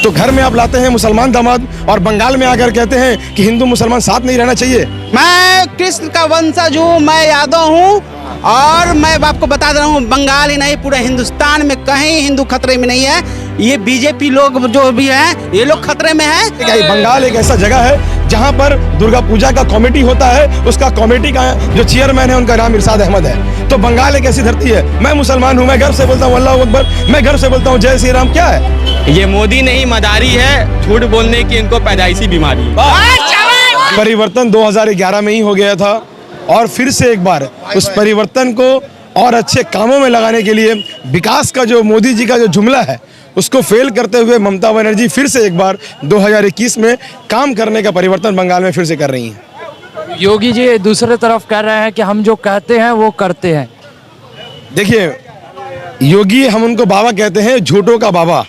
तो घर में आप लाते हैं मुसलमान दामाद और बंगाल में आकर कहते हैं कि हिंदू मुसलमान साथ नहीं रहना चाहिए। मैं कृष्ण का वंशज हूँ, मैं यादव हूँ और मैं आपको बता दे रहा हूँ, बंगाल ही नहीं पूरे हिंदुस्तान में कहीं हिंदू खतरे में नहीं है। ये बीजेपी लोग जो भी हैं ये लोग खतरे में हैं। बंगाल एक ऐसा जगह है जहां पर दुर्गा पूजा का कमेटी होता है, उसका कमेटी का जो चेयरमैन है उनका नाम इरशाद अहमद है। तो बंगाल एक ऐसी धरती है। मैं मुसलमान हूँ, मैं गर्व से बोलता हूँ अल्लाह अकबर, मैं गर्व से बोलता हूँ जय श्री राम। क्या है ये मोदी नहीं मदारी है, झूठ बोलने की इनको पैदाइशी बीमारी है। परिवर्तन 2011 में ही हो गया था और फिर से एक बार उस परिवर्तन को और अच्छे कामों में लगाने के लिए विकास का जो मोदी जी का जो जुमला है उसको फेल करते हुए ममता बनर्जी फिर से एक बार 2021 में काम करने का परिवर्तन बंगाल में फिर से कर रही हैं। योगी जी दूसरे तरफ कह रहे हैं कि हम जो कहते हैं वो करते हैं। देखिए, योगी हम उनको बाबा कहते हैं, झूठों का बाबा।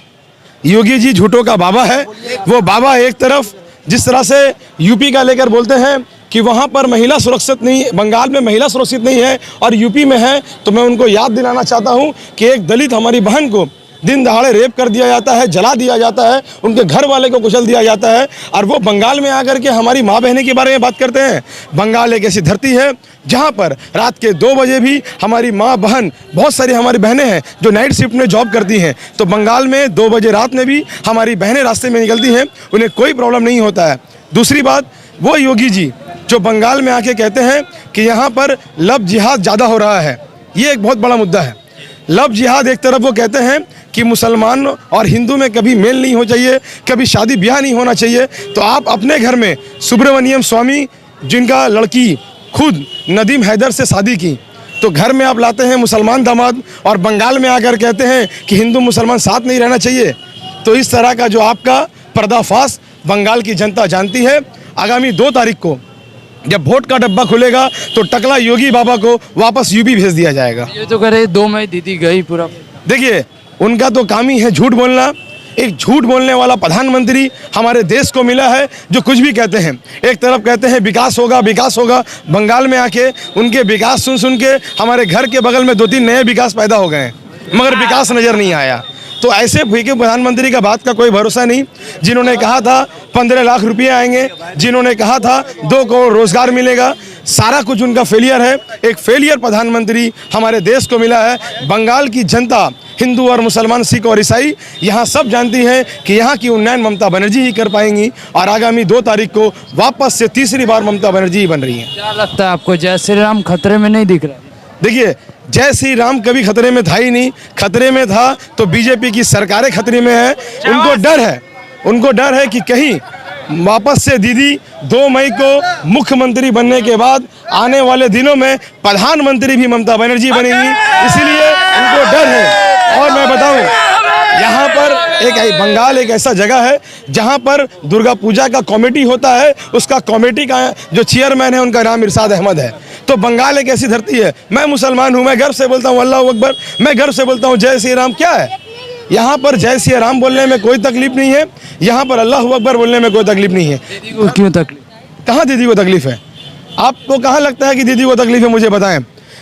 योगी जी झूठों का बाबा है। वो बाबा एक तरफ जिस तरह से यूपी का लेकर बोलते हैं कि वहाँ पर महिला सुरक्षित नहीं, बंगाल में महिला सुरक्षित नहीं है और यूपी में है, तो मैं उनको याद दिलाना चाहता हूँ कि एक दलित हमारी बहन को दिन दहाड़े रेप कर दिया जाता है, जला दिया जाता है, उनके घर वाले को कुचल दिया जाता है और वो बंगाल में आकर के हमारी माँ बहने के बारे में बात करते हैं। बंगाल एक ऐसी धरती है जहाँ पर रात के 2 बजे भी हमारी माँ बहन, बहुत सारी हमारी बहनें हैं जो नाइट शिफ्ट में जॉब करती हैं, तो बंगाल में 2 बजे रात में भी हमारी बहनें रास्ते में निकलती हैं, उन्हें कोई प्रॉब्लम नहीं होता है। दूसरी बात, वो योगी जी जो बंगाल में आके कहते हैं कि यहाँ पर लव जिहाद ज़्यादा हो रहा है, ये एक बहुत बड़ा मुद्दा है। लव जिहाद एक तरफ वो कहते हैं कि मुसलमान और हिंदू में कभी मेल नहीं हो चाहिए, कभी शादी ब्याह नहीं होना चाहिए, तो आप अपने घर में सुब्रमण्यम स्वामी जिनका लड़की खुद नदीम हैदर से शादी की, तो घर में आप लाते हैं मुसलमान दामाद और बंगाल में आकर कहते हैं कि हिंदू मुसलमान साथ नहीं रहना चाहिए। तो इस तरह का जो आपका पर्दाफाश बंगाल की जनता जानती है। आगामी 2 तारीख को जब वोट का डब्बा खुलेगा तो टकला योगी बाबा को वापस यूपी भेज दिया जाएगा। ये तो करे 2 मई दीदी गई पूरा। देखिए, उनका तो काम ही है झूठ बोलना। एक झूठ बोलने वाला प्रधानमंत्री हमारे देश को मिला है जो कुछ भी कहते हैं। एक तरफ कहते हैं विकास होगा विकास होगा, बंगाल में आके उनके विकास सुन सुन के हमारे घर के बगल में 2-3 नए विकास पैदा हो गए मगर विकास नज़र नहीं आया। तो ऐसे फीके प्रधानमंत्री का बात का कोई भरोसा नहीं। जिन्होंने कहा था 15 लाख रुपये आएंगे, जिन्होंने कहा था 2 करोड़ रोजगार मिलेगा, सारा कुछ उनका फेलियर है। एक फेलियर प्रधानमंत्री हमारे देश को मिला है। बंगाल की जनता, हिंदू और मुसलमान, सिख और ईसाई, यहाँ सब जानती हैं कि यहाँ की उन्नयन ममता बनर्जी ही कर पाएंगी और आगामी 2 तारीख को वापस से तीसरी बार ममता बनर्जी ही बन रही हैं। क्या लगता है आपको, जय श्री राम खतरे में नहीं दिख रहा? देखिए, जय श्री राम कभी खतरे में था ही नहीं। खतरे में था तो बीजेपी की सरकारें खतरे में है। उनको डर है कि कहीं वापस से दीदी 2 मई को मुख्यमंत्री बनने के बाद आने वाले दिनों में प्रधानमंत्री भी ममता बनर्जी बनेगी, इसलिए उनको डर है। और मैं बताऊं, यहाँ पर बंगाल एक ऐसा जगह है जहाँ पर दुर्गा पूजा का कमेटी होता है, उसका कमेटी का जो चेयरमैन है उनका नाम इरशाद अहमद है। तो बंगाल एक ऐसी धरती है। मैं मुसलमान हूँ, मैं गर्व से बोलता हूँ अल्लाह अकबर, मैं गर्व से बोलता हूँ जय श्री राम। क्या है यहाँ पर जय श्री राम बोलने में कोई तकलीफ नहीं है, यहाँ पर अल्लाह अकबर बोलने में कोई तकलीफ नहीं है। दीदी को क्यों तकलीफ? कहाँ दीदी को तकलीफ है? आपको कहाँ लगता है कि दीदी को तकलीफ है, मुझे बताएं।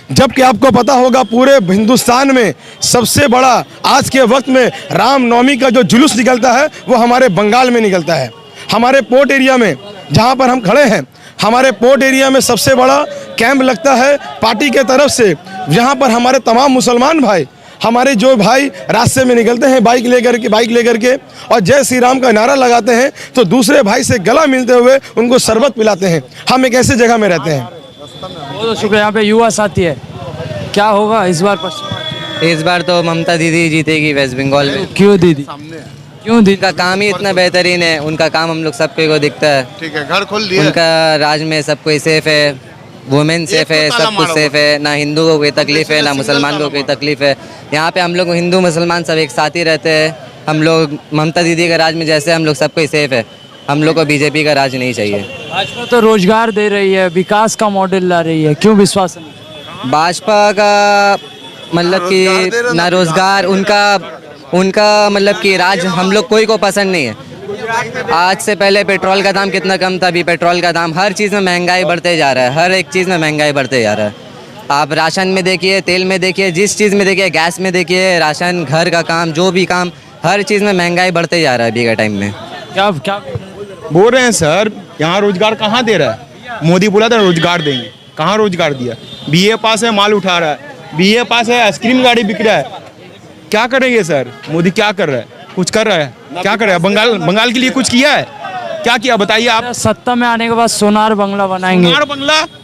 जबकि आपको पता होगा पूरे हिंदुस्तान में सबसे बड़ा आज के वक्त में रामनवमी का जो जुलूस निकलता है वो हमारे बंगाल में निकलता है। हमारे पोर्ट एरिया में जहाँ पर हम खड़े हैं, हमारे पोर्ट एरिया में सबसे बड़ा कैंप लगता है पार्टी के तरफ से, जहाँ पर हमारे तमाम मुसलमान भाई, हमारे जो भाई रास्ते में निकलते हैं बाइक लेकर के और जय श्री राम का नारा लगाते हैं, तो दूसरे भाई से गला मिलते हुए उनको शरबत पिलाते हैं। हम एक ऐसे जगह में रहते हैं। बहुत शुक्रिया। यहाँ पे युवा साथी है, क्या होगा इस बार? इस बार तो ममता दीदी जीतेगी वेस्ट बंगाल में। क्यों दीदी? क्यों दीदी? उनका काम ही इतना बेहतरीन है, उनका काम हम लोग सबको को दिखता है। ठीक है, घर खोल दिया। उनका राज में सब कोई सेफ है, वुमेन सेफ है, सब कुछ सेफ है, ना हिंदू को कोई तकलीफ है ना मुसलमान को कोई तकलीफ है। यहाँ पे हम लोग हिंदू मुसलमान सब एक साथ ही रहते हैं। हम लोग ममता दीदी का राज में जैसे हम लोग सब कोई सेफ है, हम लोग को बीजेपी का राज नहीं चाहिए। भाजपा तो रोजगार दे रही है, विकास का मॉडल ला रही है, क्यों विश्वास नहीं? भाजपा का मतलब कि ना रोजगार, उनका मतलब कि राज हम लोग कोई को पसंद नहीं है। आज से पहले पेट्रोल का दाम कितना कम था, अभी पेट्रोल का दाम, हर चीज़ में महंगाई बढ़ते जा रहा है, हर एक चीज़ में महंगाई बढ़ते जा रहा है। आप राशन में देखिए, तेल में देखिए, जिस चीज़ में देखिए, गैस में देखिए, राशन, घर का काम, जो भी काम, हर चीज़ में महंगाई बढ़ते जा रहा है अभी के टाइम में। क्या बोल रहे हैं सर, यहाँ रोजगार कहाँ दे रहा है? मोदी बोला था रोजगार देंगे, कहाँ रोजगार दिया? बीए पास है, माल उठा रहा है, बीए पास है, आइसक्रीम गाड़ी बिक रहा है। क्या करेंगे सर? मोदी क्या कर रहा है? कुछ कर रहा है? क्या कर रहा है? बंगाल के लिए कुछ किया है? क्या किया बताइए आप? सत्ता में आने के बाद सोनार बंगला बनाएंगे।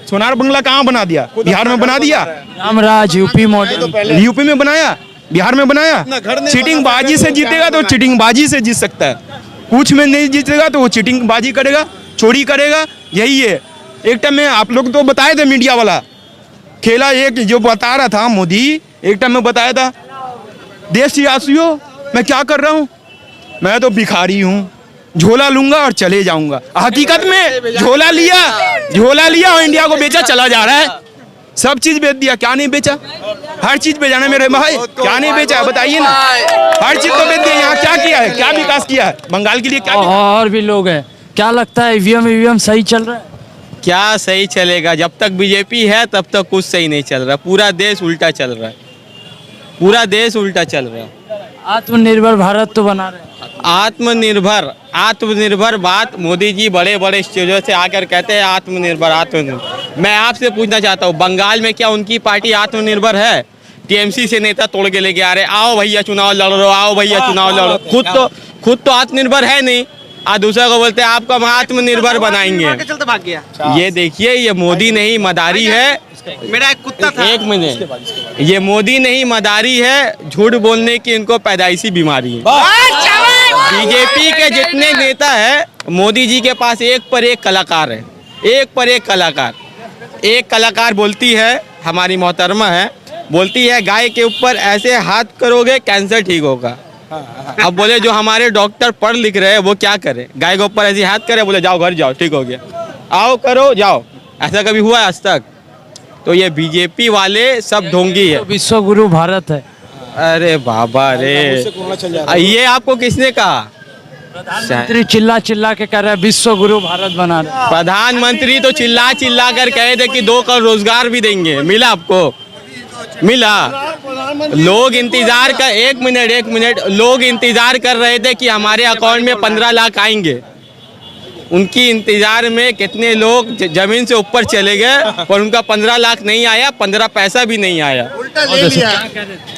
सोनार बंगला कहाँ बना दिया? बिहार में बना दिया। रामराज यूपी मॉडल यूपी में बनाया, बिहार में बनाया। चीटिंग बाजी से जीतेगा तो चीटिंग बाजी से जीत सकता है, कुछ में नहीं जीतेगा तो वो चीटिंग बाजी करेगा, चोरी करेगा। यही है। एक टाइम में आप लोग तो बताए थे, मीडिया वाला खेला एक जो बता रहा था मोदी, एक टाइम में बताया था देशवासियों मैं क्या कर रहा हूँ, मैं तो भिखारी हूँ, झोला लूंगा और चले जाऊंगा। हकीकत में झोला लिया और इंडिया को बेचा चला जा रहा है। सब चीज बेच दिया, क्या नहीं बेचा? हर चीज बेचा ना मेरे भाई, क्या नहीं बेचा बताइए ना? हर चीज तो बेच दिया। यहाँ क्या किया है? क्या विकास किया है? बंगाल के लिए क्या किया? और भी लोग हैं। क्या लगता है ईवीएम सही चल रहा है? क्या सही चलेगा? जब तक बीजेपी है तब तक कुछ सही नहीं चल रहा। पूरा देश उल्टा चल रहा है, पूरा देश उल्टा चल रहा है। आत्मनिर्भर भारत तो बना रहे हैं। आत्मनिर्भर बात मोदी जी बड़े बड़े स्टेजों से आकर कहते हैं आत्मनिर्भर। मैं आपसे पूछना चाहता हूँ, बंगाल में क्या उनकी पार्टी आत्मनिर्भर है? टीएमसी से नेता तोड़ के लेके आ रहे, आओ भैया चुनाव लड़ो, आओ भैया चुनाव लड़ो। खुद तो आत्मनिर्भर है नहीं, आज दूसरा को बोलते हैं आपको हम आत्मनिर्भर बनाएंगे। चलते भाग गया। ये देखिए, ये मोदी नहीं मदारी है। मेरा एक कुत्ता था। एक मिनट, ये मोदी नहीं मदारी है। झूठ बोलने की इनको पैदाइशी बीमारी है। बीजेपी के जितने नेता है, मोदी जी के पास एक पर एक कलाकार है, एक पर एक कलाकार। एक कलाकार बोलती है, हमारी मोहतरमा है, बोलती है गाय के ऊपर ऐसे हाथ करोगे कैंसर ठीक होगा। अब बोले जो हमारे डॉक्टर पढ़ लिख रहे हैं वो क्या करे? गाय के ऊपर ऐसे हाथ करे, बोले जाओ घर जाओ ठीक हो गया, आओ करो जाओ। ऐसा कभी हुआ आज तक? तो ये बीजेपी वाले सब ढोंगी है। तो विश्व गुरु भारत है। अरे बाबा रे, ये आपको किसने कहा? प्रधानमंत्री चिल्ला चिल्ला के कह रहा है विश्व गुरु भारत बना रहे हैं। प्रधानमंत्री तो चिल्ला चिल्ला कर कहे थे कि 2 करोड़ रोजगार भी देंगे। मिला आपको? मिला? लोग इंतजार कर, एक मिनट, लोग इंतजार कर रहे थे कि हमारे अकाउंट में 15 लाख आएंगे। उनकी इंतजार में कितने लोग जमीन से ऊपर चले गए, पर उनका 15 लाख नहीं आया, 15 पैसा भी नहीं आया।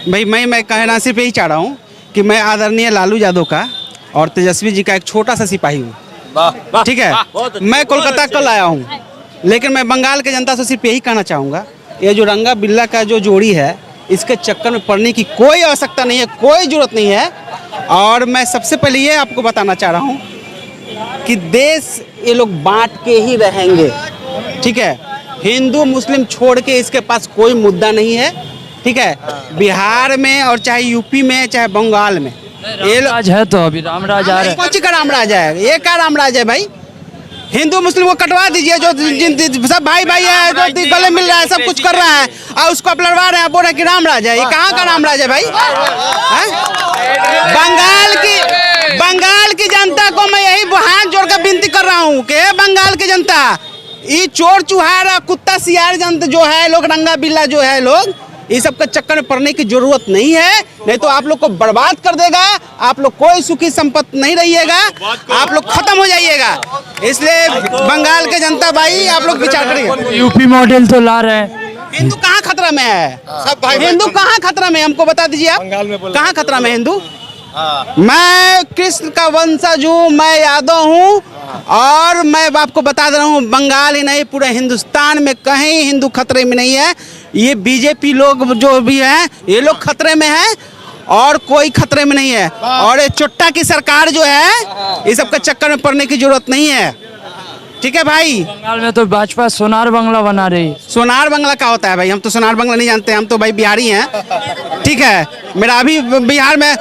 भाई मैं कहना सिर्फ यही चाह रहा हूँ कि मैं आदरणीय लालू यादव का और तेजस्वी जी का एक छोटा सा सिपाही हूँ, ठीक है? मैं कोलकाता कल आया हूँ, लेकिन मैं बंगाल के जनता से सिर्फ यही कहना चाहूँगा, ये जो रंगा बिल्ला का जो जोड़ी है, इसके चक्कर में पड़ने की कोई आवश्यकता नहीं है, कोई ज़रूरत नहीं है। और मैं सबसे पहले ये आपको बताना चाह रहा हूँ कि देश ये लोग बांट के ही रहेंगे, ठीक है? हिंदू मुस्लिम छोड़ के इसके पास कोई मुद्दा नहीं है, ठीक है? बिहार में और चाहे यूपी में चाहे बंगाल में ये रामराज है, तो अभी रामराज आ रहा है। कौन सी का रामराज है? ये क्या रामराज है भाई? हिंदू मुस्लिम को कटवा दीजिए, जो सब भाई है, जो गले मिल रहा है, सब कुछ कर रहा है, और उसको आप लड़वा रहे हैं, बोल रहे हैं कि रामराज है। ये कहाँ का रामराज है भाई? बंगाल की जनता को मैं यही हाथ जोड़ कर विनती कर रहा हूँ कि बंगाल की जनता, ये चोर चुहार कुत्ता सियार जनता जो है लोग, रंगा बिल्ला जो है लोग, इस सब के चक्कर में पड़ने की जरूरत नहीं है, नहीं तो आप लोग को बर्बाद कर देगा। आप लोग कोई सुखी संपत्ति नहीं रहिएगा, आप लोग खत्म हो जाइएगा। इसलिए बंगाल के जनता भाई आप लोग विचार करिए। यूपी मॉडल तो ला रहे हैं। हिंदू कहाँ खतरा में है? हिंदू कहाँ खतरा में? हमको बता दीजिए आप, कहाँ खतरा में हिंदू? मैं कृष्ण का वंशज हूँ, मैं यादव हूँ, और मैं आपको बता दे रहा हूँ, बंगाल ही नहीं पूरे हिंदुस्तान में कहीं हिंदू खतरे में नहीं है। ये बीजेपी लोग जो भी हैं, ये लोग खतरे में हैं और कोई खतरे में नहीं है। और ये चुट्टा की सरकार जो है, इस सब के चक्कर में पड़ने की जरूरत नहीं है, ठीक है भाई? बंगाल में तो भाजपा सोनार बंगला बना रही है। सोनार बंगला क्या होता है भाई? हम तो सोनार बंगला नहीं जानते, हम तो भाई बिहारी हैं, ठीक है? मेरा अभी बिहार में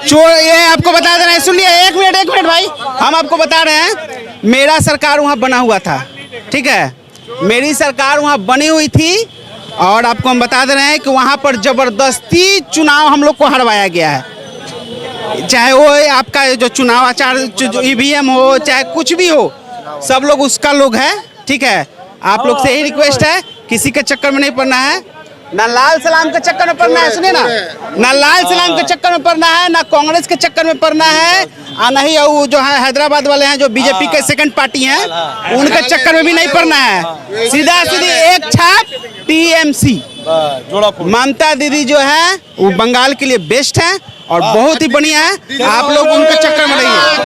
चोर, ये आपको बता दे रहे हैं, सुनिए एक मिनट भाई, हम आपको बता रहे हैं, मेरा सरकार वहाँ बना हुआ था, ठीक है? मेरी सरकार वहाँ बनी हुई थी, और आपको हम बता दे रहे हैं कि वहाँ पर जबरदस्ती चुनाव हम लोग को हरवाया गया है। चाहे वो आपका जो चुनाव आचार ईवीएम हो, चाहे कुछ भी हो, सब लोग उसका लोग है, ठीक है? आप लोग से यही रिक्वेस्ट है, किसी के चक्कर में नहीं पड़ना है। ना लाल सलाम के चक्कर में पड़ना है, सुनिए ना लाल सलाम के चक्कर में पड़ना है, ना कांग्रेस के चक्कर में पड़ना है, और नहीं वो जो है हैदराबाद वाले हैं जो बीजेपी के सेकंड पार्टी हैं उनके चक्कर में भी नहीं पड़ना है। सीधा सीधी एक छाप टीएमसी। ममता दीदी जो है वो बंगाल के लिए बेस्ट है और बहुत ही बढ़िया है, आप लोग उनके चक्कर में नहीं है।